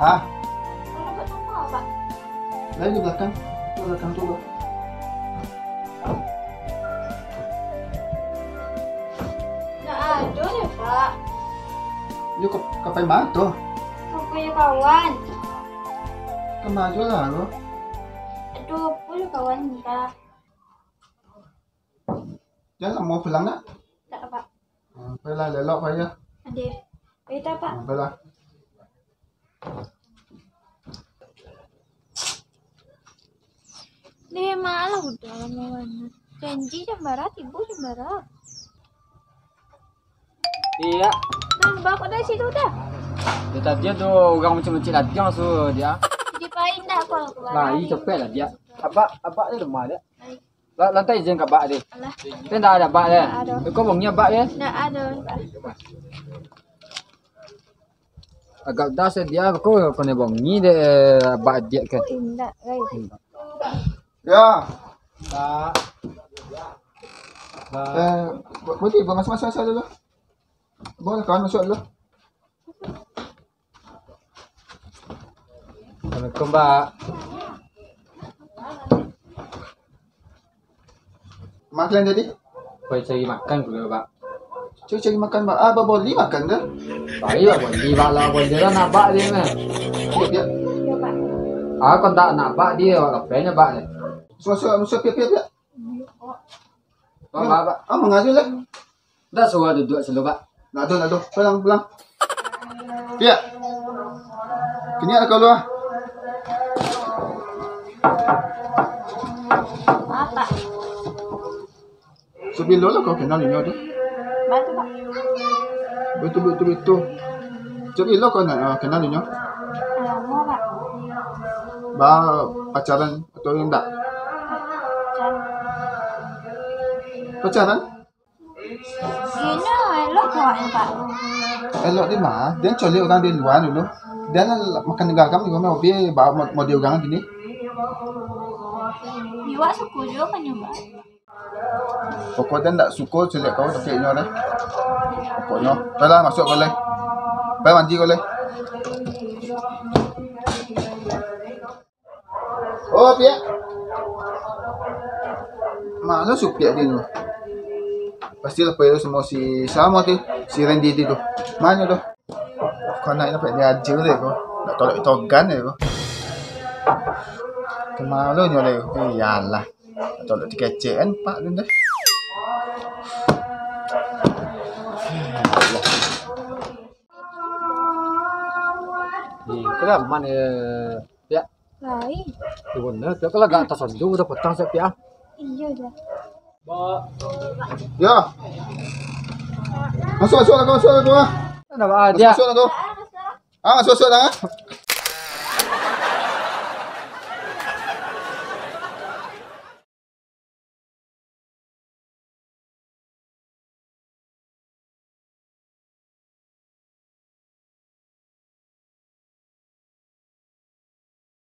Ah, Kalau dapat rumah, Pak. lain di belakang. Tuh belakang tuh. Nggak ada ya, Pak. Yuk ke mana tuh? Kau punya kawan. Ke maju lah lo. Aduh, punya kawan kita. Jangan mau pulang nak. Tak, Pak. Pergilah lelok aja. Ada. Kita, Pak. Pergilah. Dia malah udah lama banget. Janji jam barat, ibu jam barat. Iya. Nambah kok dari situ dah. Dia tadi tuh orang macam-macam latihan langsung dia. Dipain dah kalau ke barat. Lari cepet lah dia. Abak dia lemah dia. Lantai izin kat bak dia. Alah, Dia tak ada bak dia. Tak ada. Kau bangnya bak dia. nggak ada, Pak. Agak dah dia kau kena bangi dia bak dia kan. Tidak, guys. Ya. Tak. Berarti buang masuk dulu. Buang kawan masuk dulu. Assalamualaikum Mbak. Makan jadi. Kau cari makan dulu Pak. Cari makan Mbak. Ah, boleh makan dah. Baik lah buat di bak lah buat dia nak bak dia mah. Ya. Ya, Pak. Kau tak nak bak dia, apa bak dia. Masuk piap. Pak. Ah, mengaji lah. Dah suruh duduk selalu Pak. Nado. Pulang. Ya. Kenyak kau lu ah. Apa? Sebelum lah kau kenal ini tu. Bantu, Pak. Betul. Jadi lo kau nak kenal ini? Lama, Pak. Ba pacaran atau enggak? Pacaran? Gini, elok kawan, Pak. Elok di mana? Dia cari orang di luar dulu. Dia makan negara kami juga mau dia bawa model orang gini. Iwak suku juga kan ya, Pak. Pokoknya tak suka celek kau tak kayaknya dah. Pokoknya, baiklah masuk boleh. Baik mandi boleh. Oh, Pia. Mana supia dia tu? Pasti lah payah semua si sama tu, si Randy tu. Mana tu? Kau nak apa dia ajar deh kau. Nak tolak togan deh kau. Kemalunya deh. Iyalah. Tolak dikecek kan Pak tu dah. Kau dah mana ya? Lain. Di mana? Dia kalau gak atas dulu udah petang saya ya. Iya dah. Ya. Masuk lah kau. Ada apa dia? Masuk lah kau. Ah, masuk dah.